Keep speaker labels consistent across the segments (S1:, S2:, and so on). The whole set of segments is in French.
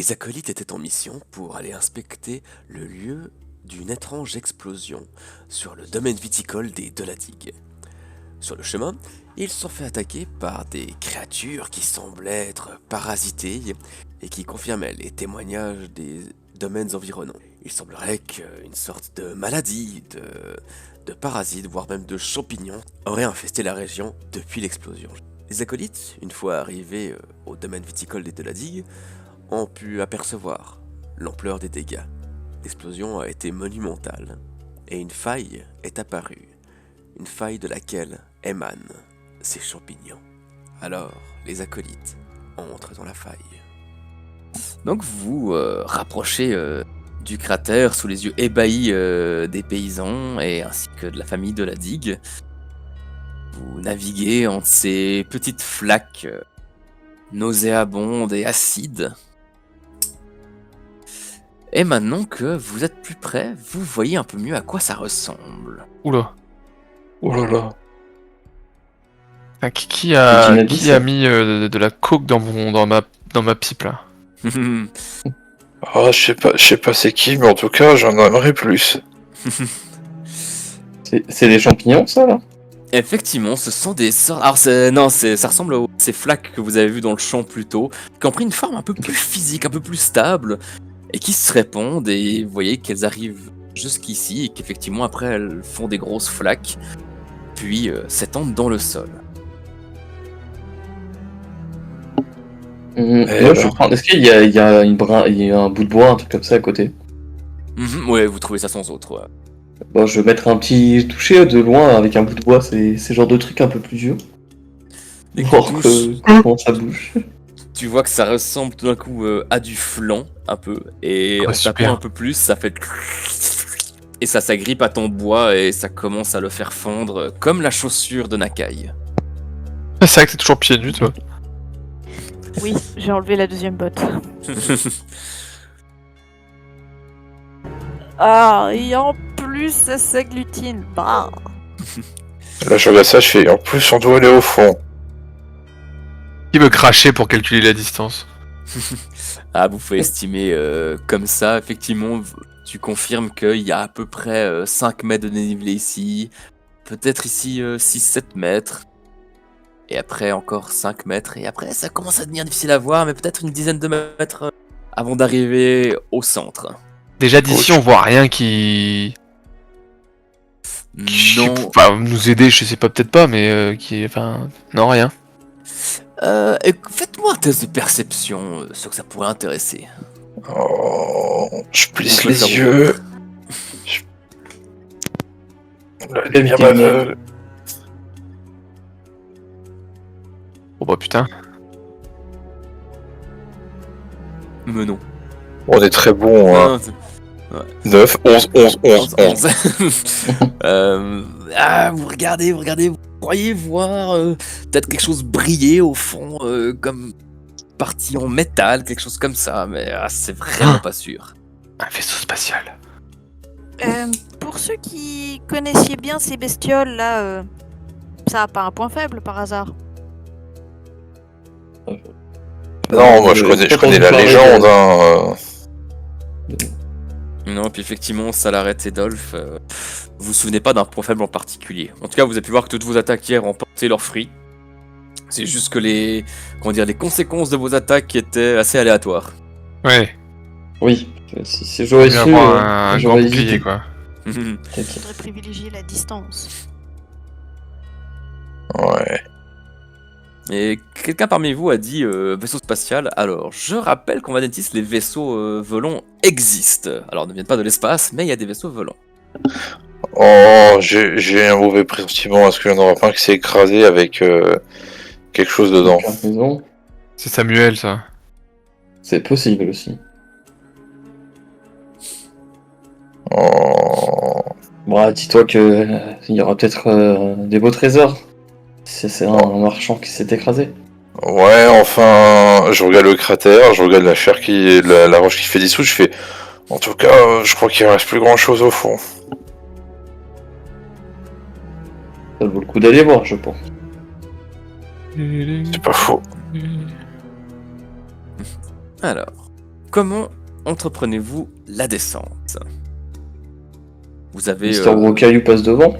S1: Les acolytes étaient en mission pour aller inspecter le lieu d'une étrange explosion sur le domaine viticole des Deladigue. Sur le chemin, ils se sont fait attaquer par des créatures qui semblaient être parasitées et qui confirmaient les témoignages des domaines environnants. Il semblerait qu'une sorte de maladie, de parasites, voire même de champignons, aurait infesté la région depuis l'explosion. Les acolytes, une fois arrivés au domaine viticole des Deladigue, ont pu apercevoir l'ampleur des dégâts. L'explosion a été monumentale et une faille est apparue, une faille de laquelle émanent ces champignons. Alors, les acolytes entrent dans la faille. Donc vous rapprochez du cratère sous les yeux ébahis des paysans et ainsi que de la famille de la digue. Vous naviguez entre ces petites flaques nauséabondes et acides. Et maintenant que vous êtes plus près, vous voyez un peu mieux à quoi ça ressemble.
S2: Oula.
S3: Oh là là.
S2: Ah, qui a
S3: Dynamite,
S2: qui
S3: ça.
S2: a mis de la coke dans ma pipe là?
S3: Ah, je sais pas c'est qui, mais en tout cas, j'en aimerais plus. C'est des champignons, ça, là?
S1: Effectivement, ce sont des sortes. Alors, ça ressemble aux ces flaques que vous avez vues dans le champ plus tôt, qui ont pris une forme un peu plus physique, un peu plus stable, et qui se répandent. Et vous voyez qu'elles arrivent jusqu'ici, et qu'effectivement, après, elles font des grosses flaques, puis s'étendent dans le sol.
S3: Moi, je
S2: ben.
S3: vais prendre. Est-ce qu'il y a il y a un bout de bois, un truc comme ça à côté?
S1: Ouais, vous trouvez ça sans autre. Ouais.
S3: Bon, je vais mettre un petit toucher de loin avec un bout de bois, c'est le genre de truc un peu plus dur.
S1: Et
S3: Voir comment ça bouge.
S1: tu vois que ça ressemble tout d'un coup à du flan, un peu, et
S2: Ouais,
S1: en
S2: super.
S1: tapant un peu plus, ça fait. Et ça s'agrippe à ton bois et ça commence à le faire fondre comme la chaussure de Nakai.
S2: C'est vrai que t'es toujours pieds nus, toi.
S4: Oui, j'ai enlevé la deuxième botte. Ah, et en plus, ça s'agglutine. Bah.
S3: Là, je regarde ça, je fais. En plus, on doit aller au fond.
S2: Qui veut cracher pour calculer la distance?
S1: Ah, vous pouvez estimer comme ça, effectivement, tu confirmes qu'il y a à peu près 5 mètres de dénivelé ici, peut-être ici 6-7 mètres, et après encore 5 mètres, et après ça commence à devenir difficile à voir, mais peut-être une dizaine de mètres avant d'arriver au centre.
S2: Déjà d'ici, on voit rien qui
S1: Non.
S2: va nous aider, je sais pas, peut-être pas, mais enfin, non, rien.
S1: Et faites-moi un test de perception, ce que ça pourrait intéresser.
S3: Oh, je plisse
S1: On peut
S3: les
S1: faire
S3: yeux. Là, elle est bien bonne.
S2: Oh bah putain.
S1: Mais non.
S3: On est très bon, hein.
S1: Non, c'est-
S3: 9, 11, 11, 11, 11.
S1: 11. Vous regardez, vous croyez voir peut-être quelque chose briller au fond, comme partie en métal, quelque chose comme ça, mais c'est vraiment pas sûr.
S2: Un vaisseau spatial.
S4: Pour ceux qui connaissiez bien ces bestioles là, ça a pas un point faible par hasard?
S3: Non, moi je connais la légende, hein.
S1: Non, puis effectivement, ça l'arrête Edolphe. Vous vous souvenez pas d'un point faible en particulier. En tout cas, vous avez pu voir que toutes vos attaques hier ont porté leurs fruits. C'est juste que les conséquences de vos attaques étaient assez aléatoires.
S2: Ouais.
S3: Oui, si j'aurais
S2: Il va
S3: su,
S2: avoir un grand
S3: j'aurais
S2: bouclier,
S3: hésité.
S2: quoi.
S4: Faudrait privilégier la distance.
S3: Ouais.
S1: Et quelqu'un parmi vous a dit vaisseau spatial. Alors, je rappelle qu'en Vadentis, les vaisseaux volants existent. Alors, ils ne viennent pas de l'espace, mais il y a des vaisseaux volants.
S3: Oh, j'ai un mauvais pressentiment. Est-ce qu'il y en aura pas un qui s'est écrasé avec quelque chose dedans?
S2: C'est Samuel, ça.
S3: C'est possible aussi. Oh. Bon, dis-toi que il y aura peut-être des beaux trésors. C'est un marchand qui s'est écrasé. Ouais, enfin, je regarde le cratère, je regarde la chair la roche qui fait dissoudre, je fais. En tout cas, je crois qu'il reste plus grand chose au fond. Ça vaut le coup d'aller voir, je pense. C'est pas faux.
S1: Alors, comment entreprenez-vous la descente? Vous avez...
S3: Mister Gros Caillou passe devant.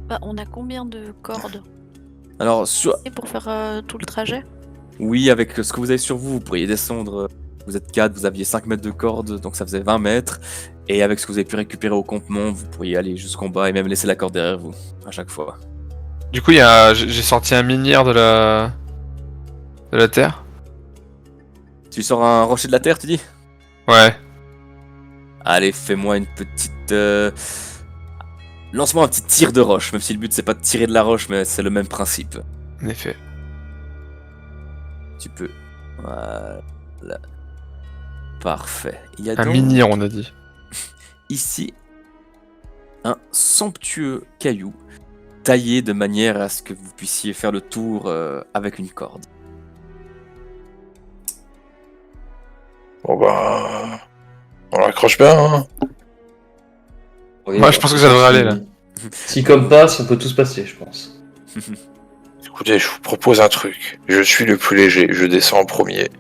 S4: Bah, on a combien de cordes
S1: Alors,
S4: pour faire tout le trajet?
S1: oui, avec ce que vous avez sur vous, vous pourriez descendre. Vous êtes 4, vous aviez 5 mètres de corde, donc ça faisait 20 mètres. Et avec ce que vous avez pu récupérer au campement, vous pourriez aller jusqu'en bas et même laisser la corde derrière vous, à chaque fois.
S2: Du coup, j'ai sorti un minière de la terre.
S1: Tu sors un rocher de la terre, tu dis?
S2: Ouais.
S1: Allez, fais-moi une petite... Lance-moi un petit tir de roche, même si le but c'est pas de tirer de la roche, mais c'est le même principe.
S2: En effet.
S1: Tu peux... Voilà. Parfait. Il y a
S2: Un
S1: donc
S2: minière, on a dit.
S1: ici un somptueux caillou taillé de manière à ce que vous puissiez faire le tour avec une corde.
S3: Bon bah... On l'accroche bien, hein.
S2: Moi, je pense que ça devrait aller, là.
S3: Si comme passe, on peut tous passer, je pense. Écoutez, je vous propose un truc. Je suis le plus léger, je descends en premier.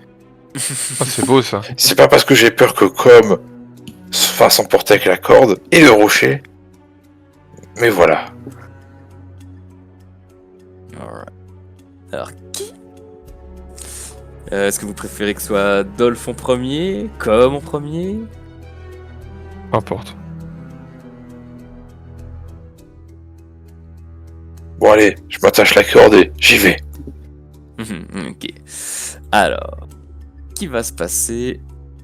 S2: Oh, c'est beau, ça.
S3: C'est pas parce que j'ai peur que Com se fasse emporter avec la corde et le rocher. Mais voilà.
S1: Alright. Alors, qui est-ce que vous préférez que ce soit Dolph en premier, Com en premier?
S2: Peu importe.
S3: Bon allez, je m'attache la corde et j'y vais.
S1: Ok. Alors, qui va se passer?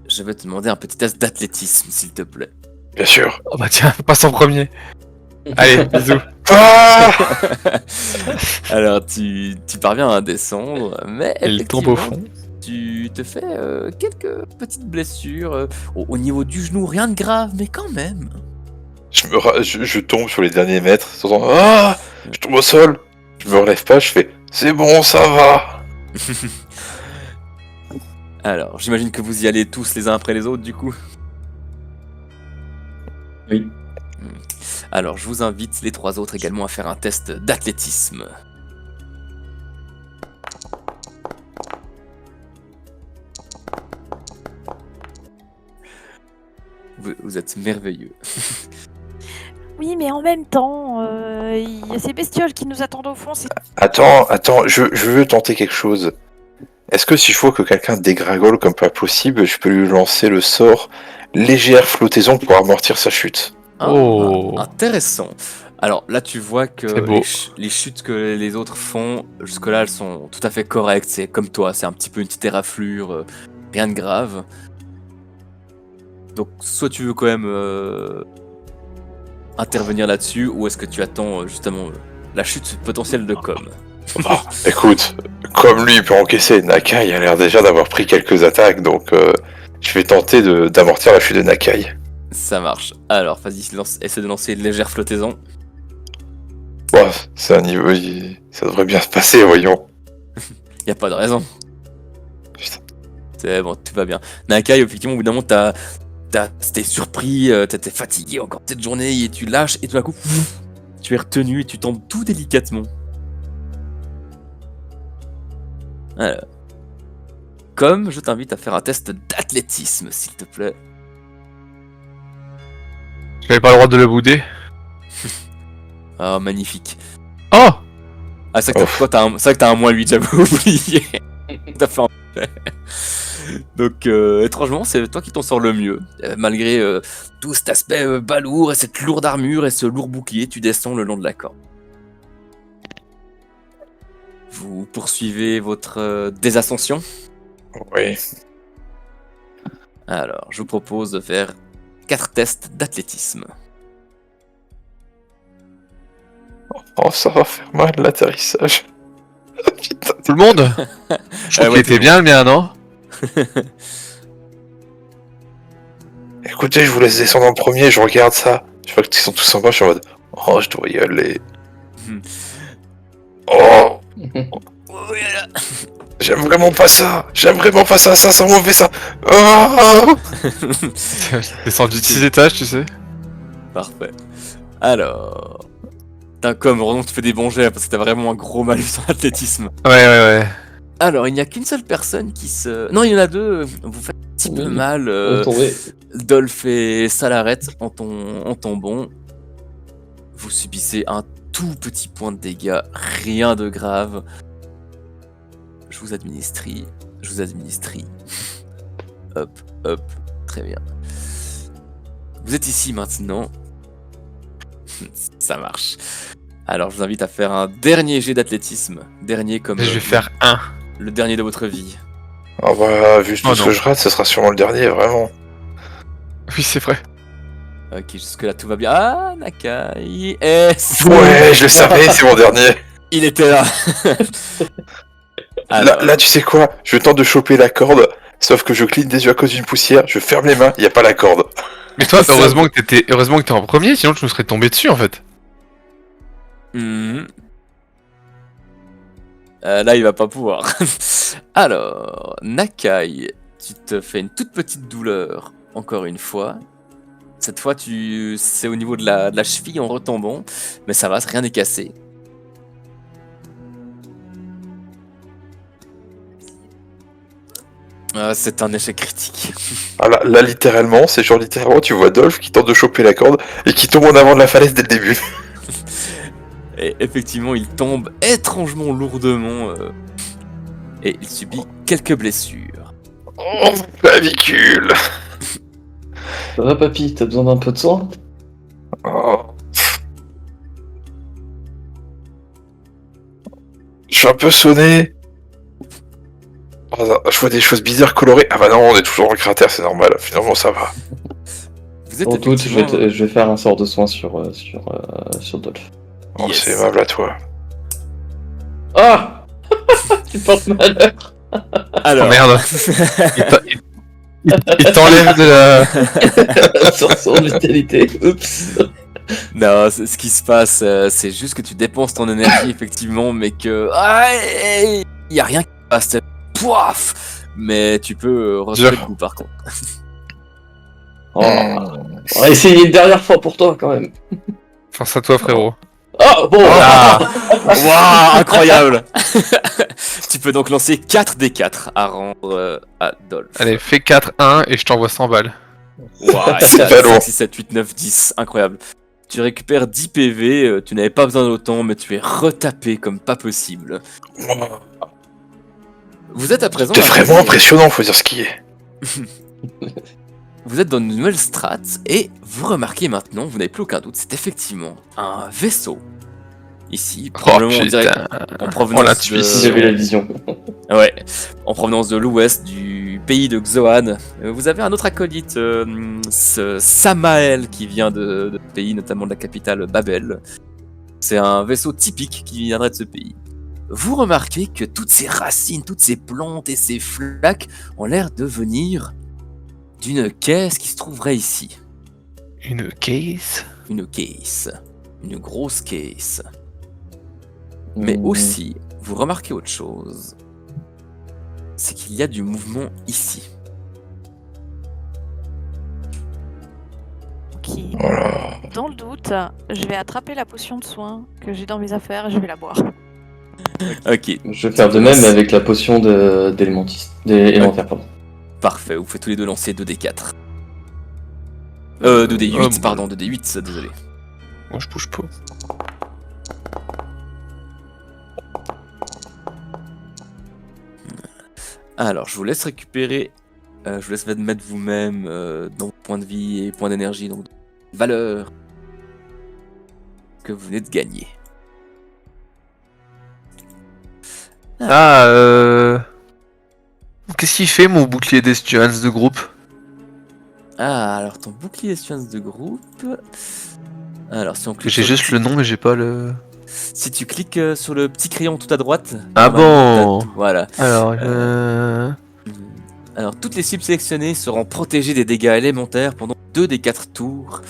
S1: Je vais te demander un petit test d'athlétisme, s'il te plaît.
S3: Bien sûr.
S2: Oh bah tiens, passe en premier. Allez, bisous.
S3: Ah
S1: Alors, tu parviens à descendre, mais
S2: Il tombe au
S1: effectivement,
S2: fond.
S1: tu te fais quelques petites blessures au niveau du genou, rien de grave, mais quand même.
S3: je tombe sur les derniers mètres. Ah, je tombe au sol. Je me relève pas, je fais c'est bon, ça va.
S1: Alors, j'imagine que vous y allez tous les uns après les autres, du coup.
S3: Oui.
S1: Alors, je vous invite les 3 autres également à faire un test d'athlétisme. Vous êtes merveilleux.
S4: Oui, mais en même temps, il y a ces bestioles qui nous attendent au fond.
S3: Attends, je veux tenter quelque chose. Est-ce que s'il faut que quelqu'un dégringole comme pas possible, je peux lui lancer le sort légère flottaison pour amortir sa chute?
S2: Oh.
S1: Intéressant. Alors là, tu vois que
S2: C'est beau.
S1: les chutes que les autres font, jusque-là, elles sont tout à fait correctes. C'est comme toi, c'est un petit peu une petite éraflure, rien de grave. Donc, soit tu veux quand même intervenir là-dessus, ou est-ce que tu attends justement la chute potentielle de Com?
S3: Bah, écoute, comme lui il peut encaisser, Nakai a l'air déjà d'avoir pris quelques attaques, donc je vais tenter d'amortir la chute de Nakai.
S1: Ça marche. Alors, vas-y, essaie de lancer une légère flottaison.
S3: Ouais, c'est un niveau, ça devrait bien se passer, voyons.
S1: Y a pas de raison.
S3: Putain.
S1: C'est bon, tout va bien. Nakai, effectivement, au bout d'un moment, t'es surpris, t'étais fatigué encore cette journée, et tu lâches, et tout d'un coup, tu es retenu et tu tombes tout délicatement. Alors. Comme je t'invite à faire un test d'athlétisme, s'il te plaît.
S2: J'avais pas le droit de le bouder.
S1: Ah, magnifique.
S2: Oh.
S1: Ah, c'est vrai que t'as un moins 8, j'avais oublié. T'as fait un... Donc, étrangement, c'est toi qui t'en sors le mieux. Malgré tout cet aspect balourd et cette lourde armure et ce lourd bouclier, tu descends le long de la corde. Vous poursuivez votre désascension.
S3: Oui.
S1: Alors, je vous propose de faire 4 tests d'athlétisme.
S3: Oh, ça va faire mal l'atterrissage. Putain.
S2: Tout le monde. Je trouve qu'il était bien le mien, non?
S3: Écoutez, je vous laisse descendre en premier, je regarde ça. Je vois qu'ils sont tous en bas, je suis en mode oh, je dois y aller. Oh, j'aime vraiment pas ça. Ça sent mauvais ça. Oh.
S2: Descendu de 6 étages, tu sais.
S1: Parfait. Alors... Comme vraiment tu fais des bons jets parce que t'as vraiment un gros malus en athlétisme.
S2: Ouais.
S1: Alors, il n'y a qu'une seule personne qui se... Non, il y en a deux. Vous faites petit peu mal.
S3: Retombé.
S1: Dolph et Salaret en tombant. Vous subissez un tout petit point de dégâts, rien de grave. Je vous administre. Hop, hop, très bien. Vous êtes ici maintenant. Ça marche. Alors je vous invite à faire un dernier jet d'athlétisme. Dernier comme...
S2: Je vais faire 1.
S1: Le dernier de votre vie.
S3: Ah bah, vu tout
S2: Oh
S3: ce
S2: non.
S3: que je rate, ce sera sûrement le dernier, vraiment.
S2: Oui, c'est vrai.
S1: Ok, jusque-là tout va bien. Ah, Nakai. S.
S3: Ouais, je le savais, c'est mon dernier.
S1: Il était là.
S3: Là, tu sais quoi? Je tente de choper la corde, sauf que je cligne des yeux à cause d'une poussière, je ferme les mains, y a pas la corde.
S2: Mais toi,
S1: Ça-
S2: heureusement que t'es en premier, sinon je me serais tombé dessus en fait.
S1: Mhm. Là, il va pas pouvoir. Alors, Nakai, tu te fais une toute petite douleur, encore une fois. Cette fois, c'est au niveau de la cheville en retombant, mais ça va, rien n'est cassé. C'est un échec critique.
S3: Ah là, littéralement, c'est genre littéralement, tu vois Dolph qui tente de choper la corde et qui tombe en avant de la falaise dès le début.
S1: Et effectivement, il tombe étrangement lourdement et il subit quelques blessures.
S3: Oh, clavicule.
S5: Ça va, papy, t'as besoin d'un peu de soin?
S3: Oh. Je suis un peu sonné. Oh, je vois des choses bizarres colorées. Ah bah non, on est toujours dans le cratère, c'est normal. Finalement, ça va.
S1: Vous êtes
S5: En doute,
S1: effectivement...
S5: je vais faire un sort de soin sur Dolph.
S3: Oh,
S1: Yes.
S3: c'est aimable à toi.
S5: Ah Tu portes malheur.
S1: Alors,
S2: Oh merde. Il t'enlève de la...
S5: Sur vitalité. Oups.
S1: non, ce qui se passe, c'est juste que tu dépenses ton énergie, effectivement, mais que... Il y a rien qui passe, c'est... Pouaf. Mais tu peux recevoir le coup, par contre.
S5: Oh. On va essayer une dernière fois pour toi, quand même.
S2: Face à toi, frérot.
S5: Ah, bon.
S2: Ah.
S1: Waouh, incroyable. Tu peux donc lancer 4 des 4 à rendre à Dolph.
S2: Allez, fais 4-1 et je t'envoie 100 balles.
S1: Waouh,
S3: C'est pas lourd.
S1: 6, 7, 8, 9, 10, incroyable. Tu récupères 10 PV, tu n'avais pas besoin d'autant, mais tu es retapé comme pas possible. Vous êtes à présent...
S3: C'est vraiment impressionnant, faut dire ce qui est.
S1: Vous êtes dans une nouvelle strate et vous remarquez maintenant, vous n'avez plus aucun doute, c'est effectivement un vaisseau. Ici, probablement en direct en
S2: Oh,
S1: provenance
S2: l'intuition.
S5: J'avais la vision.
S1: Ouais, en provenance de l'ouest du pays de Xoan. Vous avez un autre acolyte, ce Samael, qui vient de pays, notamment de la capitale Babel. C'est un vaisseau typique qui viendrait de ce pays. Vous remarquez que toutes ces racines, toutes ces plantes et ces flaques ont l'air de venir d'une caisse qui se trouverait ici.
S2: Une case.
S1: Une caisse. Une grosse caisse. Mais aussi, vous remarquez autre chose. C'est qu'il y a du mouvement ici.
S4: Ok.
S3: Voilà.
S4: Dans le doute, je vais attraper la potion de soin que j'ai dans mes affaires et je vais la boire.
S1: Ok,
S5: Je vais faire de même avec la potion d'élémentaire, pardon.
S1: parfait. Vous faites tous les deux lancer 2d4. 2d8,
S2: bon.
S1: pardon, 2d8, désolé.
S2: Moi, je bouge pas.
S1: Alors, je vous laisse récupérer. Je vous laisse mettre vous-même donc points de vie et points d'énergie, donc valeur que vous venez de gagner.
S2: Qu'est-ce qu'il fait mon bouclier d'Esturance de groupe?
S1: Ah, alors ton bouclier d'essurance de groupe. Alors, si on clique
S2: J'ai
S1: sur le
S2: juste le nom, mais j'ai pas le.
S1: Si tu cliques sur le petit crayon tout à droite.
S2: Ah
S1: normalement,
S2: bon.
S1: t'as tout, voilà.
S2: Alors,
S1: Alors, toutes les cibles sélectionnées seront protégées des dégâts élémentaires pendant 2 des 4 tours.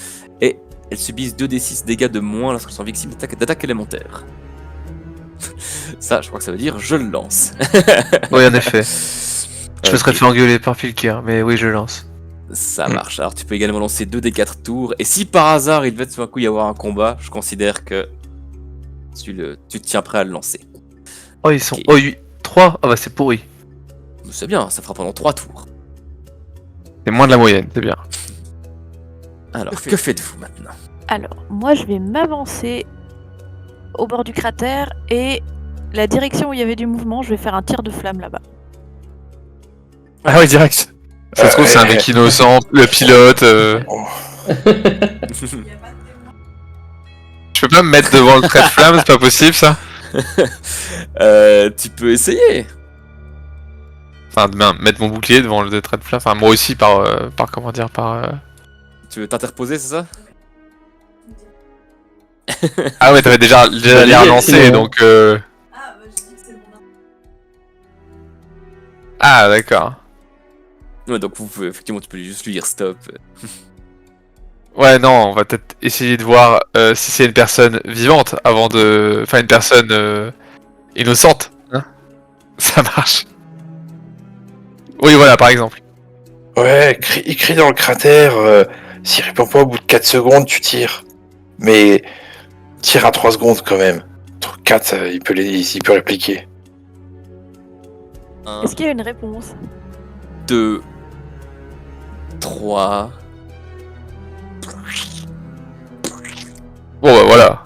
S1: Et elles subissent 2 des 6 dégâts de moins lorsqu'elles sont victimes d'attaques élémentaires. Ça, je crois que ça veut dire je le lance.
S2: oui, en effet. Je me serais
S1: Ok,
S2: fait engueuler par Pilker, mais oui, je lance.
S1: ça marche. Alors, tu peux également lancer 2 des 4 tours. Et si par hasard il devait tout d'un coup y avoir un combat, je considère que tu te tiens prêt à le lancer.
S2: Oh, ils sont.
S1: Ok.
S2: Oh, 3. Ah bah, c'est pourri.
S1: C'est bien, ça fera pendant 3 tours.
S2: C'est moins de la moyenne, c'est bien.
S1: Alors, que faites-vous maintenant?
S4: Alors, moi, je vais m'avancer au bord du cratère et la direction où il y avait du mouvement, je vais faire un tir de flamme là-bas.
S2: Ah oui, direct. Ça se trouve, c'est un mec innocent, le pilote. Je peux pas me mettre devant le trait de flamme, c'est pas possible ça?
S1: Tu peux essayer.
S2: Enfin, mettre mon bouclier devant le trait de flamme. Enfin, moi aussi, par comment dire,
S1: Tu veux t'interposer, c'est ça?
S2: Ah ouais, t'avais déjà l'air lancé, donc. Ah, d'accord.
S1: Ouais, donc vous pouvez, effectivement, tu peux juste lui dire stop.
S2: Ouais, non, on va peut-être essayer de voir si c'est une personne vivante avant de. Enfin, une personne innocente. Hein, ça marche. Oui, voilà, par exemple.
S3: Ouais, il crie dans le cratère. S'il répond pas au bout de 4 secondes, tu tires. Mais tire à 3 secondes quand même. 4, il peut répliquer.
S4: Est-ce qu'il y a une réponse?
S1: 2, 3.
S2: Bon, bah voilà.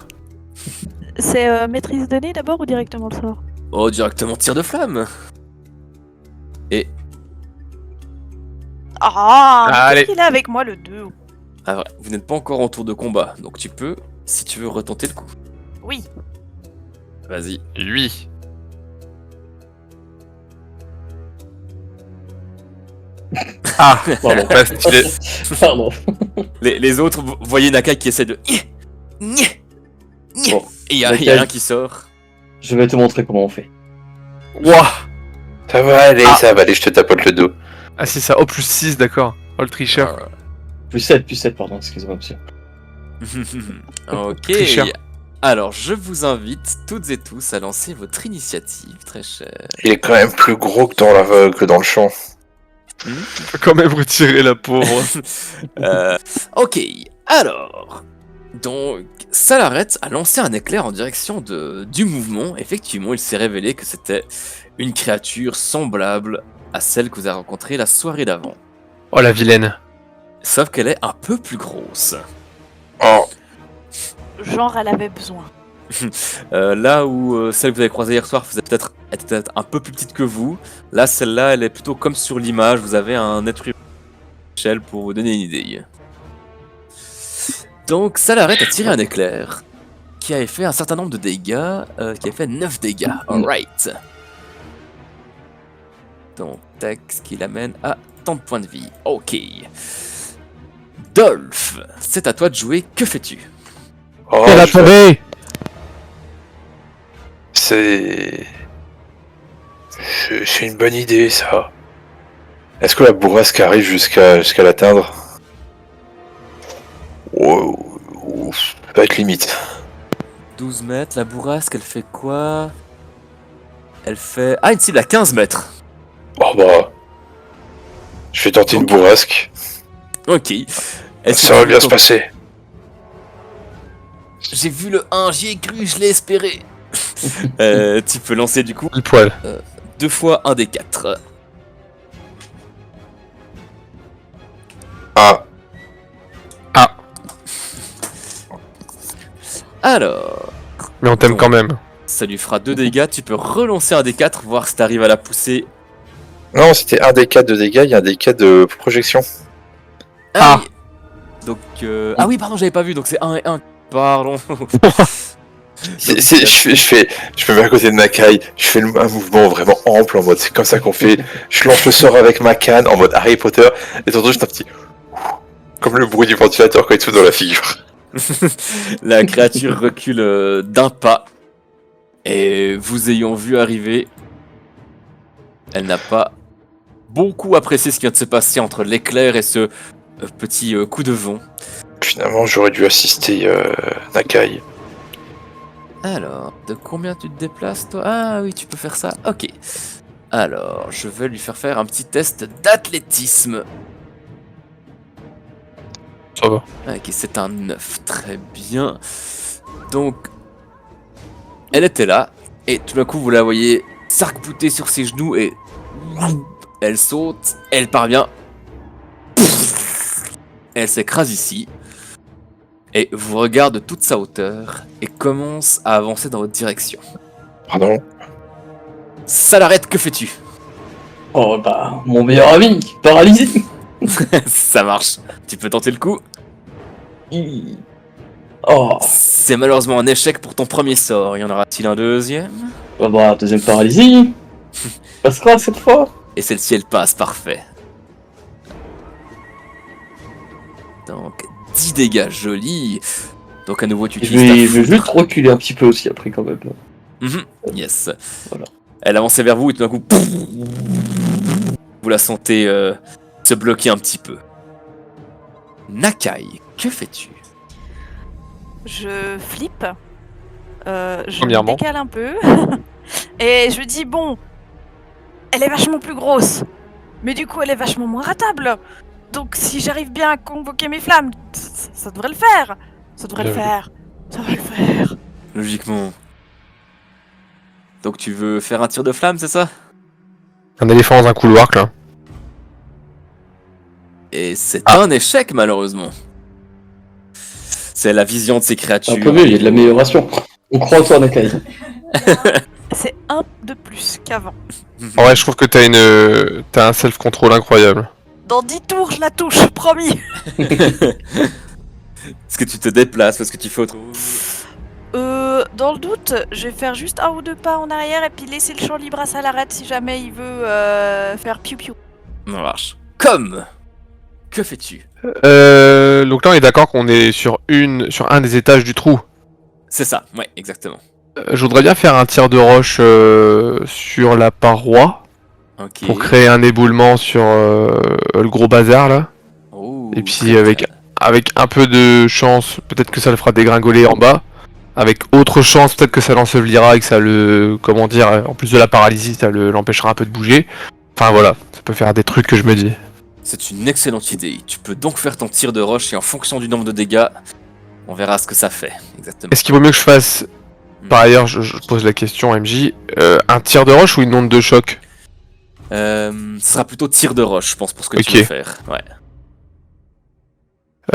S4: C'est maîtrise de nez d'abord ou directement le sort?
S1: Oh, directement tir de flamme. Et
S4: Ah,
S2: Allez.
S4: qu'est-ce qu'il a avec moi le 2?
S1: ah, ouais, vous n'êtes pas encore en tour de combat, donc tu peux, si tu veux, retenter le coup.
S4: Oui.
S1: Vas-y.
S2: Lui. Ah,
S5: Pardon.
S2: pas stylé.
S5: Pardon.
S1: Les autres, vous voyez Nakai qui essaie de...
S5: Bon,
S1: Et il y a
S5: Nakai.
S1: rien qui sort.
S5: Je vais te montrer comment on fait.
S2: Ouah.
S3: Ça va aller,
S2: Ah.
S3: ça va aller, je te tapote le dos.
S2: Ah, si ça. Oh, plus 6, d'accord. Oh, le tricheur.
S5: Plus 7, pardon, excusez-moi, monsieur.
S1: Ok.
S2: Tricheur.
S1: Alors, je vous invite toutes et tous à lancer votre initiative, très cher.
S3: Il est quand même plus gros que dans le champ.
S2: Faut quand même retirer la pauvre.
S1: Ok, alors... Donc, Salaret a lancé un éclair en direction du mouvement. Effectivement, il s'est révélé que c'était une créature semblable à celle que vous avez rencontrée la soirée d'avant.
S2: Oh, la vilaine.
S1: Sauf qu'elle est un peu plus grosse.
S3: Oh,
S4: Genre, elle avait besoin.
S1: Là où celle que vous avez croisée hier soir était peut-être un peu plus petite que vous, là, celle-là, elle est plutôt comme sur l'image. Vous avez un être humain à l'échelle pour vous donner une idée. Donc, Salaret a tiré un éclair qui avait fait un certain nombre de dégâts, qui a fait 9 dégâts. Alright. Donc, tac, ce qui l'amène à tant de points de vie. Ok. Dolph, c'est à toi de jouer. Que fais-tu?
S3: oh,
S2: Elle a tombé.
S3: c'est une bonne idée, ça. Est-ce que la bourrasque arrive jusqu'à l'atteindre? Oh, ça va être limite.
S1: 12 mètres, la bourrasque, elle fait quoi? Elle fait... Ah, une cible à 15 mètres.
S3: Oh bah... Je vais tenter une bourrasque.
S1: Ok.
S3: Ça va bien se passer.
S1: J'ai vu le 1, j'y ai cru, je l'ai espéré. Tu peux lancer du coup
S2: Le poil.
S1: 2 fois 1 des 4.
S3: Ah,
S1: Alors,
S2: Mais on t'aime quand même.
S1: ça lui fera 2 dégâts. Tu peux relancer un des 4, voir si t'arrives à la pousser.
S3: non, c'était un des 4 de dégâts, il y a un des 4 de projection.
S2: Ah.
S1: oui. Donc, ah oui, pardon, j'avais pas vu. Donc c'est 1 et 1. Pardon.
S3: Je me mets à côté de Nakai, je fais un mouvement vraiment ample en mode c'est comme ça qu'on fait. Je lance le sort avec ma canne en mode Harry Potter et tantôt juste un petit comme le bruit du ventilateur quand il te fout dans la figure.
S1: La créature recule d'un pas. Et vous ayant vu arriver, elle n'a pas beaucoup apprécié ce qui vient de se passer entre l'éclair et ce petit coup de vent.
S3: Finalement, j'aurais dû assister Nakai.
S1: Alors, de combien tu te déplaces toi? Ah oui, tu peux faire ça. Ok. Alors, je vais lui faire un petit test d'athlétisme.
S2: Ça va.
S1: Ok, c'est un 9. Très bien. Donc, elle était là. Et tout d'un coup, vous la voyez s'arc-bouter sur ses genoux et... Elle saute. Elle parvient elle s'écrase ici, et vous regarde de toute sa hauteur, et commence à avancer dans votre direction.
S3: Pardon.
S1: Salarette, que fais-tu?
S5: Oh bah, mon meilleur ami, paralysé.
S1: Ça marche. Tu peux tenter le coup.
S5: Oh,
S1: C'est malheureusement un échec pour ton premier sort. Y en aura-t-il un deuxième?
S5: bah, deuxième paralysie. Passera cette fois.
S1: Et celle-ci, elle passe, parfait. Donc, 10 dégâts, joli. Donc à nouveau, tu
S5: Je
S1: utilises
S5: vais,
S1: ta
S5: je vais
S1: foudre.
S5: juste reculer un petit peu aussi après quand même.
S1: Yes.
S5: Voilà.
S1: Elle avançait vers vous et tout d'un coup, vous la sentez se bloquer un petit peu. Nakai, que fais-tu?
S4: Je flippe. Je me
S2: Premièrement.
S4: décale un peu. Et je dis, bon, elle est vachement plus grosse. Mais du coup, elle est vachement moins ratable. Donc si j'arrive bien à convoquer mes flammes, ça devrait le faire. Ça devrait le faire. Ça devrait le faire.
S1: Logiquement. Donc tu veux faire un tir de flamme, c'est ça?
S2: Un éléphant dans un couloir, là.
S1: Et c'est un échec, malheureusement. C'est la vision de ces créatures.
S5: Un peu mieux, il y a de l'amélioration. On croit en toi, Nakai.
S4: C'est un de plus qu'avant.
S2: En vrai, je trouve que t'as un self-control incroyable.
S4: Dans 10 tours, je la touche, promis.
S1: Est-ce que tu te déplaces? Est-ce que tu fais autre chose?
S4: Dans le doute, je vais faire juste un ou deux pas en arrière et puis laisser le champ libre à Salarette si jamais il veut faire piou-piou.
S1: Ça marche. Comme, que fais-tu?
S2: Donc là, on est d'accord qu'on est sur un des étages du trou.
S1: C'est ça, ouais, exactement.
S2: Je voudrais bien faire un tir de roche sur la paroi
S1: Ok.
S2: pour créer un éboulement sur le gros bazar là.
S1: Oh,
S2: Et puis
S1: très
S2: avec un peu de chance, peut-être que ça le fera dégringoler en bas. Avec autre chance, peut-être que ça l'ensevelira et que ça le... Comment dire, en plus de la paralysie, ça l'empêchera un peu de bouger. Enfin voilà, ça peut faire des trucs que je me dis.
S1: C'est une excellente idée. Tu peux donc faire ton tir de roche et en fonction du nombre de dégâts, on verra ce que ça fait. Exactement.
S2: Est-ce qu'il vaut mieux que je fasse, par ailleurs, je pose la question MJ, un tir de roche ou une onde de choc?
S1: Ce sera plutôt tir de roche, je pense, pour ce que
S2: Ok.
S1: tu veux faire. Ouais.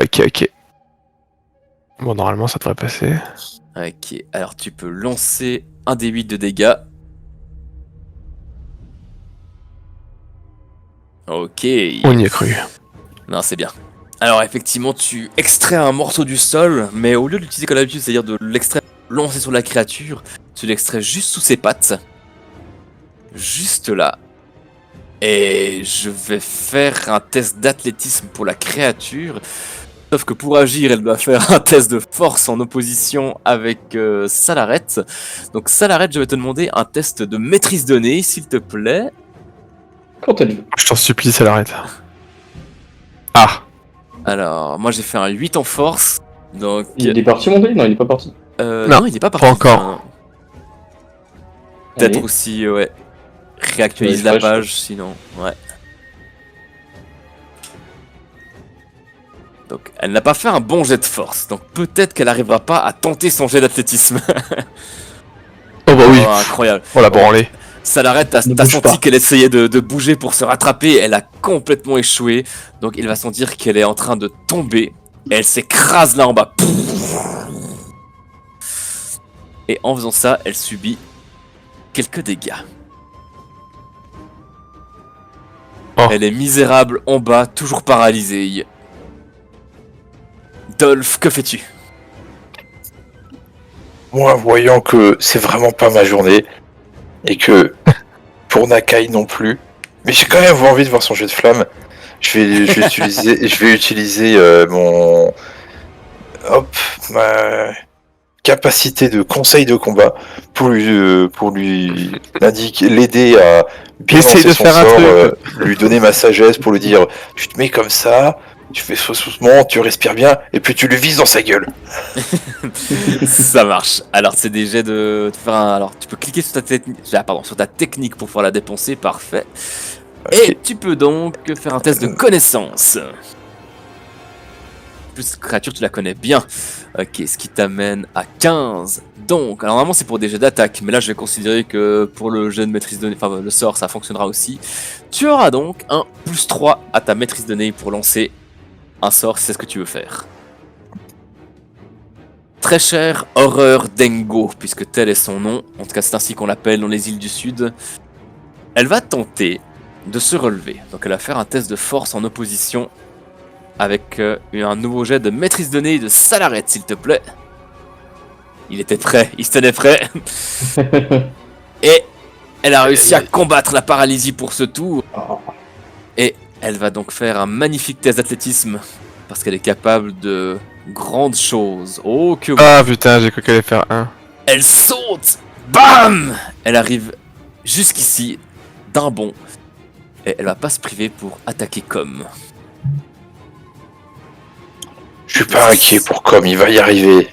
S2: Ok. Bon, normalement, ça devrait passer.
S1: Ok. Alors, tu peux lancer un des 8 de dégâts. Ok.
S2: On y a cru.
S1: Non, c'est bien. Alors, effectivement, tu extrais un morceau du sol, mais au lieu de l'utiliser comme d'habitude, c'est-à-dire de l'extraire, lancer sur la créature, tu l'extrais juste sous ses pattes. Juste là. Et je vais faire un test d'athlétisme pour la créature. Sauf que pour agir, elle doit faire un test de force en opposition avec Salarette. Donc Salarette, je vais te demander un test de maîtrise de nez, s'il te plaît.
S5: Quand elle veut.
S2: Je t'en supplie, ça l'arrête. Ah.
S1: Alors, moi j'ai fait un 8 en force. Donc...
S5: Il est parti, mon dé? Non, il est pas parti.
S1: non, il est pas parti.
S2: pas encore.
S1: Enfin, peut-être
S5: Allez.
S1: aussi, ouais. Réactualise
S5: Ouais,
S1: la
S5: fraîche.
S1: page, sinon, ouais. Donc, elle n'a pas fait un bon jet de force, donc peut-être qu'elle n'arrivera pas à tenter son jet d'athlétisme.
S2: Oh bah oui.
S1: Oh, incroyable.
S2: Oh la branlée.
S1: Salarette, t'as
S5: Ne
S1: t'as
S5: bouge
S1: senti
S5: pas.
S1: qu'elle essayait de bouger pour se rattraper, elle a complètement échoué, donc il va sentir qu'elle est en train de tomber, et elle s'écrase là en bas. Et en faisant ça, elle subit quelques dégâts.
S2: Oh.
S1: Elle est misérable en bas, toujours paralysée. Dolph, que fais-tu?
S3: Moi, voyant que c'est vraiment pas ma journée, et que pour Nakai non plus, mais j'ai quand même envie de voir son jet de flamme, je vais utiliser ma capacité de conseil de combat pour lui l'aider à bien
S2: Essaye
S3: lancer
S2: de
S3: son
S2: faire un
S3: sort,
S2: truc.
S3: lui donner ma sagesse pour lui dire tu te mets comme ça, tu fais ça doucement, tu respires bien, et puis tu lui vises dans sa gueule.
S1: Ça marche. Alors, c'est des jets de faire un... Alors, tu peux cliquer sur sur ta technique pour pouvoir la dépenser, parfait. Et tu peux donc faire un test de connaissance. En plus, cette créature, tu la connais bien. Ok, ce qui t'amène à 15. Donc, alors normalement, c'est pour des jets d'attaque, mais là, je vais considérer que pour le jet de maîtrise de nez, enfin, le sort, ça fonctionnera aussi. Tu auras donc un +3 à ta maîtrise de nez pour lancer un sort si c'est ce que tu veux faire. Très cher Horreur Dengo, puisque tel est son nom, en tout cas c'est ainsi qu'on l'appelle dans les îles du Sud, elle va tenter de se relever. Donc elle va faire un test de force en opposition avec un nouveau jet de maîtrise de nez de Salarette, s'il te plaît. Il était prêt, il se tenait prêt. Et elle a réussi à combattre la paralysie pour ce tour. Et elle va donc faire un magnifique test d'athlétisme, parce qu'elle est capable de grandes choses. Oh que oui.
S2: Ah putain, j'ai cru qu'elle allait faire un.
S1: Elle saute. Bam. Elle arrive jusqu'ici d'un bond. Et elle va pas se priver pour attaquer Com.
S3: Je suis pas inquiet pour Com, il va y arriver.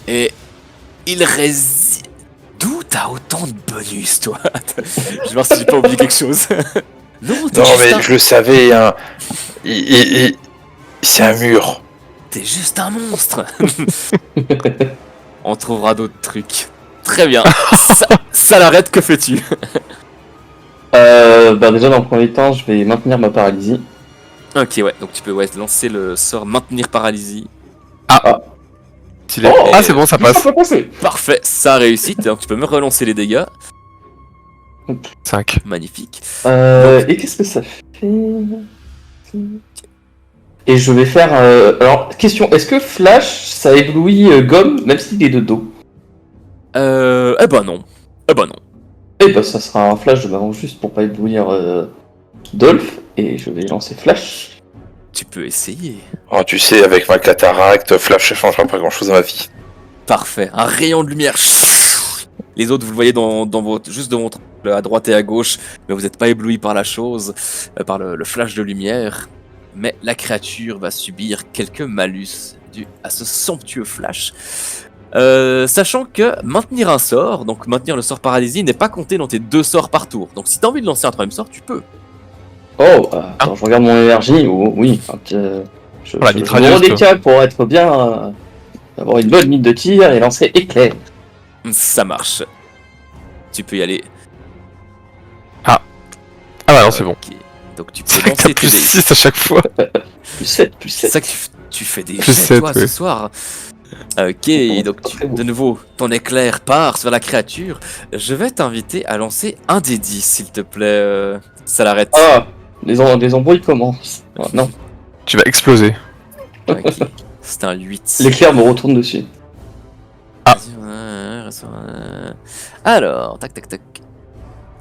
S1: Et il résiste. D'où t'as autant de bonus, toi? Je vais voir si j'ai pas oublié quelque chose. Non,
S3: mais je le savais, hein. C'est un mur.
S1: T'es juste un monstre. On trouvera d'autres trucs. Très bien. Ça l'arrête, que fais-tu?
S5: Déjà dans le premier temps, je vais maintenir ma paralysie.
S1: Ok, ouais, donc tu peux lancer le sort maintenir paralysie.
S2: Stylé.
S5: Oh,
S2: Ah, c'est bon, ça passe.
S1: Parfait, ça a réussi, donc tu peux me relancer les dégâts.
S2: 5.
S1: Magnifique.
S5: Et qu'est-ce que ça fait? Et je vais faire... Alors, question, est-ce que Flash, ça éblouit Gomme, même s'il est de dos?
S1: Eh ben non.
S5: Eh ben, ça sera un Flash de m'avance juste pour pas éblouir Dolph, et je vais lancer Flash.
S1: Tu peux essayer.
S3: Oh, tu sais, avec ma cataracte, Flash, ça changera pas grand-chose à ma vie.
S1: Parfait, un rayon de lumière. Les autres, vous le voyez juste devant votre à droite et à gauche, mais vous n'êtes pas ébloui par la chose, par le flash de lumière. Mais la créature va subir quelques malus dus à ce somptueux flash. Sachant que maintenir un sort, donc maintenir le sort paralysie, n'est pas compté dans tes 2 sorts par tour. Donc si t'as envie de lancer un 3ème sort, tu peux.
S5: Oh, attends, je regarde mon énergie. Oh, oui, je me redécale pour être bien, avoir une bonne ligne de tir et lancer éclair.
S1: Ça marche. Tu peux y aller.
S2: Ah bah non, c'est bon.
S1: Ok. Donc tu
S2: C'est
S1: peux
S2: vrai que t'as
S1: lancer tes
S2: plus
S1: dés.
S2: 6 à chaque fois.
S5: Plus 7, plus
S1: C'est
S5: 7.
S1: ça que tu fais des
S2: Plus
S1: jets, toi,
S2: 7,
S1: ce
S2: ouais.
S1: soir. Ok, donc
S5: très beau.
S1: de nouveau, ton éclair part sur la créature. Je vais t'inviter à lancer un des 10, s'il te plaît. Ça l'arrête.
S5: Ah, les embrouilles commencent. Ah, non,
S2: Tu vas exploser.
S1: Ok, c'est un 8.
S5: l'éclair me retourne dessus.
S1: Alors, tac.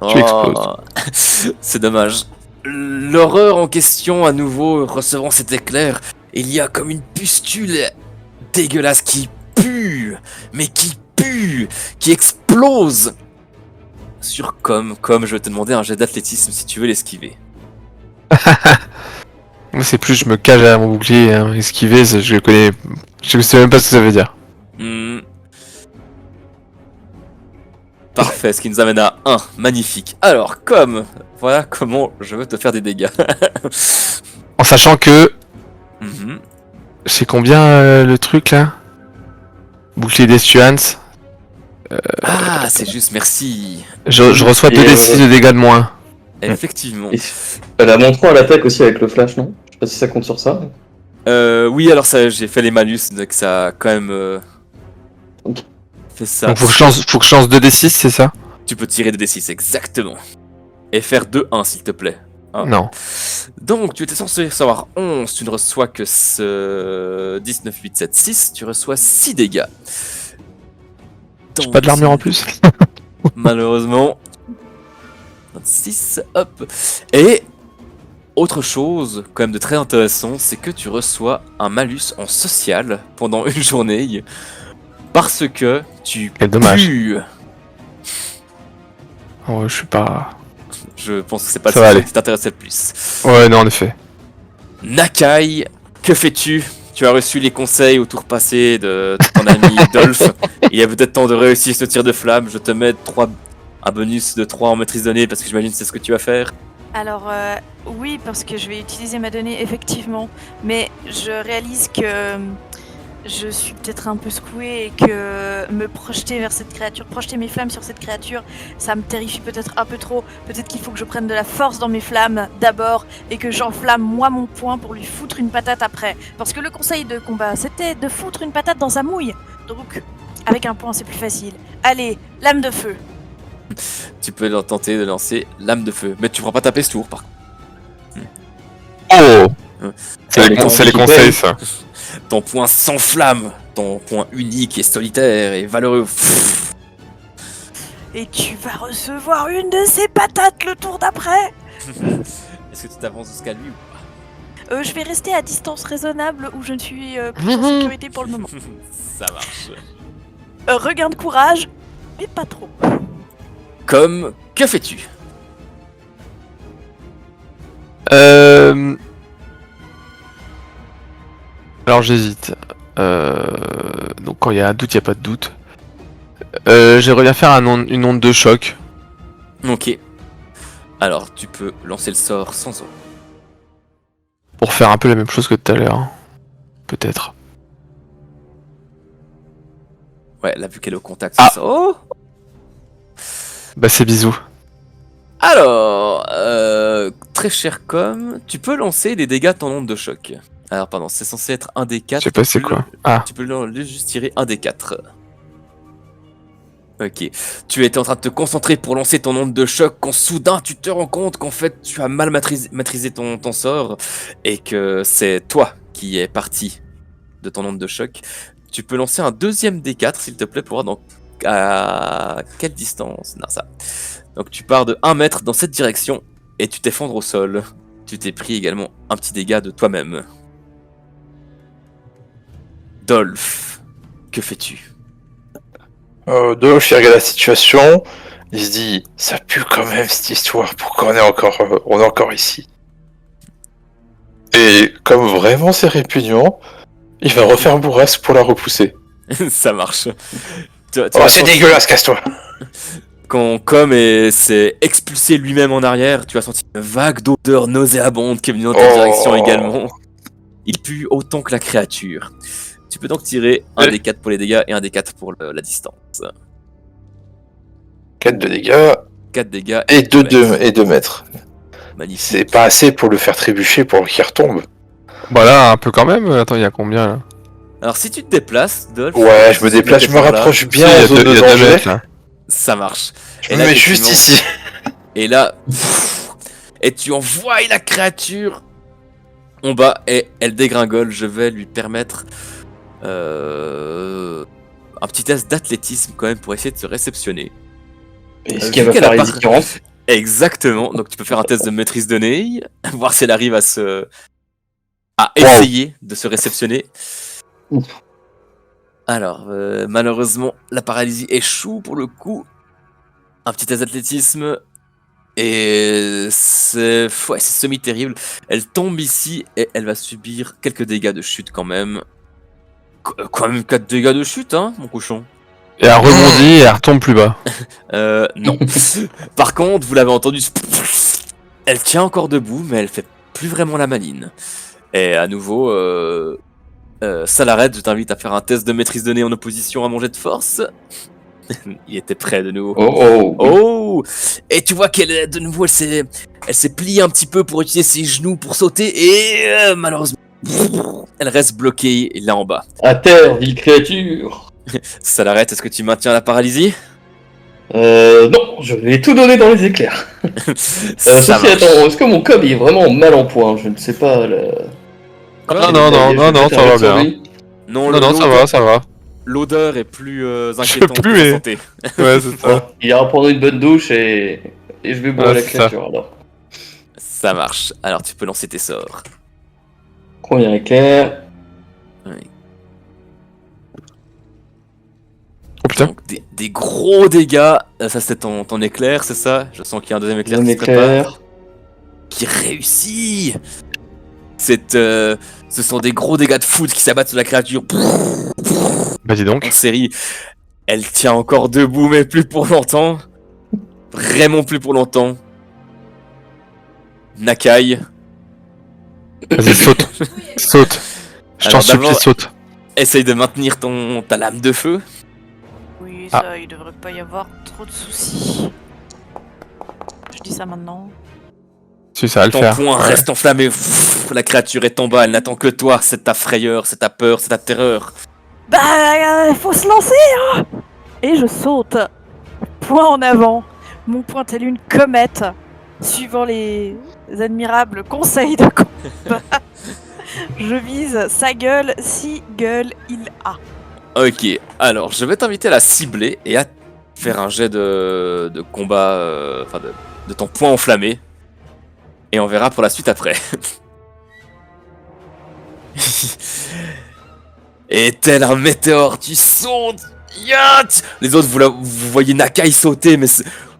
S2: Tu exploses.
S1: C'est dommage. L'horreur en question, à nouveau, recevant cet éclair, il y a comme une pustule dégueulasse qui pue, mais qui explose sur comme je vais te demander un jet d'athlétisme si tu veux l'esquiver.
S2: Moi, c'est plus je me cache derrière mon bouclier, hein. Esquiver, je le connais. Je sais même pas ce que ça veut dire.
S1: Parfait, ce qui nous amène à 1. Magnifique. Alors, voilà comment je veux te faire des dégâts.
S2: En sachant que.
S1: Mhm.
S2: C'est combien le truc là? Bouclier d'Estuance.
S1: Ah, c'est juste, merci.
S2: Je reçois
S5: Et
S2: 2d6 de dégâts de moins.
S1: Effectivement.
S5: Elle a mon 3 à l'attaque aussi avec le flash, non? Je sais pas si ça compte sur ça.
S1: Oui, alors ça, j'ai fait les malus, donc ça a quand même
S5: Ok.
S1: fait ça.
S2: Donc faut que je lance 2d6, c'est ça?
S1: Tu peux tirer des D6, exactement. Et faire 2-1, s'il te plaît. Ah.
S2: Non.
S1: Donc, tu étais censé recevoir 11, tu ne reçois que ce 19, 8, 7, 6, tu reçois 6 dégâts.
S2: J'ai pas de l'armure en plus.
S1: Malheureusement. 26, hop. Et autre chose, quand même de très intéressant, c'est que tu reçois un malus en social pendant une journée parce que tu
S2: Quel dommage.
S1: pues.
S2: Oh, je suis pas.
S1: Je pense que c'est pas
S2: Ça va
S1: ça
S2: aller.
S1: qui t'intéressait le plus.
S2: Ouais, non, en effet.
S1: Nakai, que fais-tu? Tu as reçu les conseils au tour passé de ton ami Dolph. Il est peut-être temps de réussir ce tir de flamme. Je te mets un bonus de 3 en maîtrise donnée parce que j'imagine que c'est ce que tu vas faire.
S4: Alors, oui, parce que je vais utiliser ma donnée, effectivement. Mais je réalise que je suis peut-être un peu secouée et que me projeter vers cette créature, projeter mes flammes sur cette créature, ça me terrifie peut-être un peu trop. Peut-être qu'il faut que je prenne de la force dans mes flammes d'abord et que j'enflamme moi mon poing pour lui foutre une patate après. Parce que le conseil de combat, c'était de foutre une patate dans sa mouille. Donc, avec un poing, c'est plus facile. Allez, lame de feu.
S1: Tu peux tenter de lancer lame de feu, mais tu pourras pas taper ce tour par contre.
S2: Oh C'est les conseils, ça.
S1: Ton poing s'enflamme, ton poing unique et solitaire et valeureux.
S4: Et tu vas recevoir une de ces patates le tour d'après.
S1: Est-ce que tu t'avances jusqu'à lui ou pas?
S4: Je vais rester à distance raisonnable où je ne suis plus en sécurité pour le moment.
S1: Ça marche.
S4: Regain de courage, mais pas trop.
S1: Comme, que fais-tu?
S2: Alors j'hésite. Donc quand il y a un doute, il n'y a pas de doute. J'aimerais bien faire une onde de choc.
S1: Ok. Alors, tu peux lancer le sort sans eau.
S2: Pour faire un peu la même chose que tout à l'heure. Peut-être.
S1: Ouais, là, vu qu'elle est au contact,
S2: Ah.
S1: c'est ça. Oh!
S2: Bah c'est bisous.
S1: Alors, très cher com, tu peux lancer des dégâts de ton onde de choc. Alors, pardon, c'est censé être un des 4.
S2: Je sais pas c'est quoi. Ah.
S1: Tu peux juste tirer un des 4. Ok. Tu étais en train de te concentrer pour lancer ton onde de choc quand soudain tu te rends compte qu'en fait tu as mal maîtrisé ton sort et que c'est toi qui es parti de ton onde de choc. Tu peux lancer un deuxième D4 s'il te plaît pour voir à quelle distance. Non, ça. Donc tu pars de 1 mètre dans cette direction et tu t'effondres au sol. Tu t'es pris également un petit dégât de toi-même. Dolph, que fais-tu?
S3: Dolph, il regarde la situation, il se dit, ça pue quand même cette histoire, pourquoi on est encore ici? Et comme vraiment c'est répugnant, il va refaire bourrasque pour la repousser.
S1: Ça marche.
S3: C'est dégueulasse, casse-toi!
S1: Quand Com s'est expulsé lui-même en arrière, tu as senti une vague d'odeur nauséabonde qui est venue dans ta direction également. Il pue autant que la créature. Tu peux donc tirer un des 4 pour les dégâts et un des 4 pour la distance.
S3: 4 de dégâts.
S1: 4 dégâts
S3: et 2 mètres.
S1: Magnifique.
S3: C'est pas assez pour le faire trébucher pour qu'il retombe.
S2: Bah là, un peu quand même. Attends, il y a combien là?
S1: Alors si tu te déplaces, Dolph...
S3: Ouais, je me déplace, je me rapproche bien en zone de danger.
S1: Ça marche.
S3: Je me mets juste ici.
S1: Et là... Et tu envoies la créature en bas et elle dégringole. Je vais lui permettre... un petit test d'athlétisme quand même pour essayer de se réceptionner.
S3: Est-ce qu'elle va faire la différence?
S1: Exactement, donc tu peux faire un test de maîtrise de nez, voir si elle arrive à essayer de se réceptionner.
S3: Ouf.
S1: Alors, malheureusement, la paralysie échoue pour le coup. Un petit test d'athlétisme. Et c'est semi-terrible. Elle tombe ici et elle va subir quelques dégâts de chute quand même. Quand même 4 dégâts de chute, hein, mon cochon.
S2: Et elle rebondit et elle retombe plus bas.
S1: Non. Par contre, vous l'avez entendu, elle tient encore debout, mais elle fait plus vraiment la maline. Et à nouveau, ça l'arrête, je t'invite à faire un test de maîtrise de nez en opposition à mon jet de force. Il était prêt de nouveau. Oh. Et tu vois qu'elle, de nouveau, elle s'est pliée un petit peu pour utiliser ses genoux pour sauter, et malheureusement, elle reste bloquée là en bas.
S5: À terre, ville créature.
S1: Ça l'arrête, est-ce que tu maintiens la paralysie?
S5: Non, je vais tout donner dans les éclairs. Ceci, attends, est-ce que mon cob est vraiment mal en point? Je ne sais pas.
S2: Non, ça va bien. Non, ça va.
S1: L'odeur est plus inquiétante pour la santé.
S2: Ouais, c'est ça.
S5: Il ira prendre une bonne douche et je vais boire la créature alors.
S1: Ça marche. Alors tu peux lancer tes sorts.
S5: Premier éclair.
S1: Oui.
S2: Oh putain.
S1: Donc, des gros dégâts. Ça c'est ton éclair, c'est ça? Je sens qu'il y a un deuxième éclair qui se prépare. Qui réussit. Ce sont des gros dégâts de foot qui s'abattent sur la créature.
S2: Bah dis donc.
S1: En série, elle tient encore debout, mais plus pour longtemps. Vraiment plus pour longtemps. Nakai.
S2: Vas-y, saute. Saute. Je t'en supplie, saute.
S1: essaye de maintenir ta lame de feu.
S4: Oui, ça, il devrait pas y avoir trop de soucis. Je dis ça maintenant.
S2: Si, ça va le
S1: Ton
S2: faire.
S1: poing reste enflammé. Pff, la créature est en bas, elle n'attend que toi. C'est ta frayeur, c'est ta peur, c'est ta terreur.
S4: Bah, faut se lancer, hein. Et je saute. Poing en avant. Mon poing tel une comète. Suivant les admirables conseils de combat. Je vise sa gueule si gueule il a.
S1: Ok, alors je vais t'inviter à la cibler et à faire un jet de combat, enfin de ton poing enflammé. Et on verra pour la suite après. Et tel un météore, tu sautes. Yacht. Les autres, vous voyez Nakai sauter, mais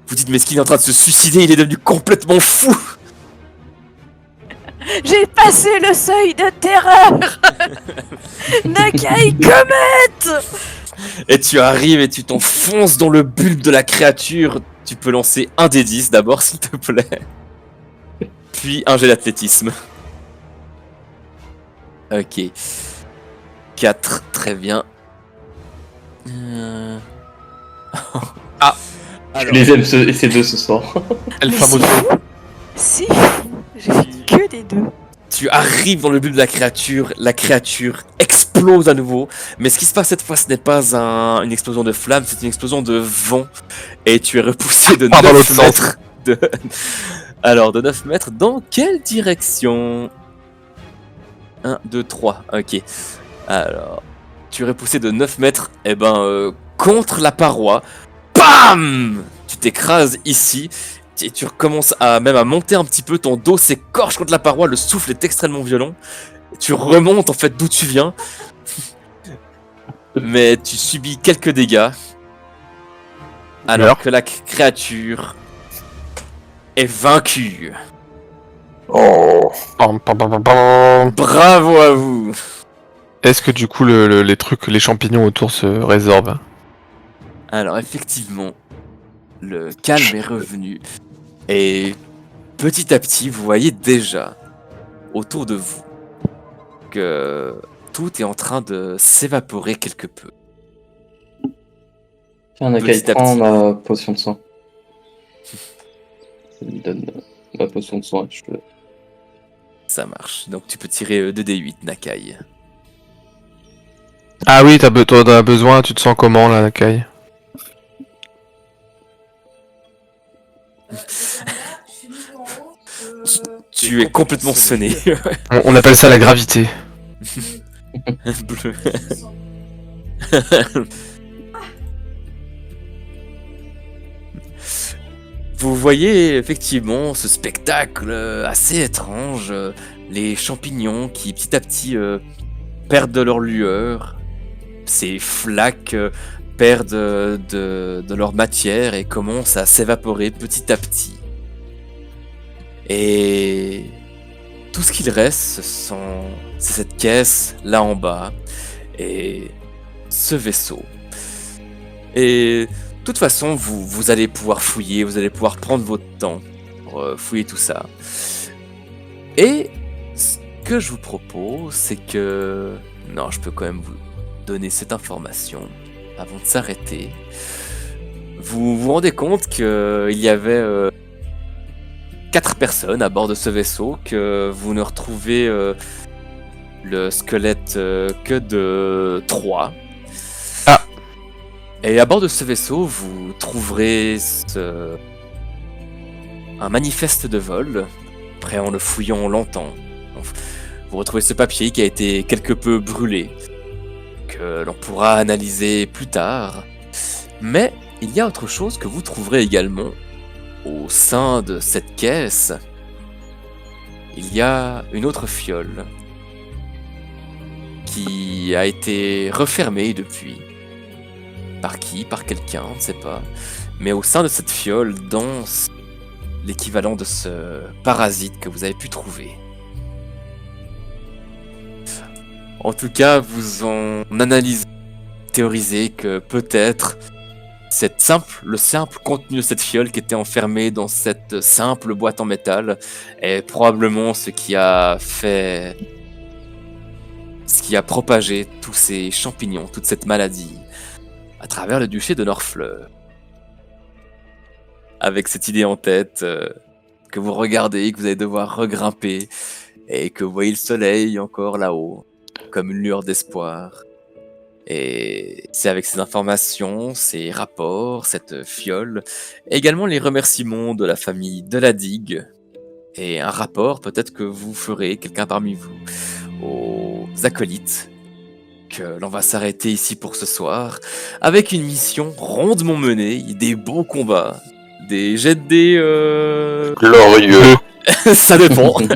S1: vous dites, mais est-ce qu'il est en train de se suicider? Il est devenu complètement fou.
S4: J'ai passé le seuil de terreur. Nakai comète.
S1: Et tu arrives et tu t'enfonces dans le bulbe de la créature. Tu peux lancer un des 10 d'abord, s'il te plaît. Puis un jet d'athlétisme. Ok. 4, très bien. Ah.
S5: Je les aime ces deux ce soir.
S2: El
S4: Mais
S2: famoso.
S4: c'est fou. J'ai fait que des deux.
S1: Tu arrives dans le bulbe de la créature explose à nouveau, mais ce qui se passe cette fois, ce n'est pas une explosion de flammes, c'est une explosion de vent, et tu es repoussé de
S2: dans
S1: 9
S2: l'autre sens.
S1: mètres. Alors, de 9 mètres, dans quelle direction? 1, 2, 3, ok. Alors, tu es repoussé de 9 mètres, et contre la paroi, BAM! Tu t'écrases ici, et tu recommences même à monter un petit peu, ton dos s'écorche contre la paroi, le souffle est extrêmement violent. Tu remontes en fait d'où tu viens, mais tu subis quelques dégâts, alors que la créature est vaincue.
S3: Oh.
S1: Bravo à vous.
S2: Est-ce que du coup les champignons autour se résorbent?
S1: Alors effectivement, le calme est revenu. Et petit à petit, vous voyez déjà autour de vous que tout est en train de s'évaporer quelque peu.
S5: Tiens, Nakai,
S1: Petit à
S5: prends
S1: petit.
S5: ma potion de sang. Ça me donne ma potion de sang et je te...
S1: Ça marche. Donc tu peux tirer 2d8, Nakai.
S2: Ah oui, t'en as besoin, tu te sens comment là, Nakai?
S1: Tu es complètement sonné.
S2: On appelle ça la gravité.
S1: Bleu. Vous voyez effectivement ce spectacle assez étrange, les champignons qui petit à petit perdent de leur lueur, ces flaques perdent de leur matière et commencent à s'évaporer petit à petit. Et tout ce qu'il reste, c'est cette caisse là en bas et ce vaisseau. Et de toute façon, vous allez pouvoir fouiller, vous allez pouvoir prendre votre temps pour fouiller tout ça. Et ce que je vous propose, c'est que... Non, je peux quand même vous donner cette information avant de s'arrêter. Vous vous rendez compte qu'il y avait 4 personnes à bord de ce vaisseau, que vous ne retrouvez le squelette que de 3.
S2: Ah.
S1: Et à bord de ce vaisseau, vous trouverez un manifeste de vol. Après, en le fouillant longtemps, vous retrouvez ce papier qui a été quelque peu brûlé, que l'on pourra analyser plus tard. Mais il y a autre chose que vous trouverez également au sein de cette caisse. Il y a une autre fiole qui a été refermée depuis. Par qui? Par quelqu'un, on ne sait pas. Mais au sein de cette fiole danse l'équivalent de ce parasite que vous avez pu trouver. En tout cas, vous en analysez, théorisez que peut-être le simple contenu de cette fiole qui était enfermée dans cette simple boîte en métal est probablement ce qui a fait ce qui a propagé tous ces champignons, toute cette maladie, à travers le duché de Norfleur. Avec cette idée en tête, que vous regardez, que vous allez devoir regrimper, et que vous voyez le soleil encore là-haut, comme une lueur d'espoir. Et c'est avec ces informations, ces rapports, cette fiole, également les remerciements de la famille de la digue, et un rapport peut-être que vous ferez, quelqu'un parmi vous, aux acolytes, que l'on va s'arrêter ici pour ce soir, avec une mission rondement menée, des beaux combats, des jets de dés...
S3: Glorieux.
S1: Ça dépend.
S2: 2.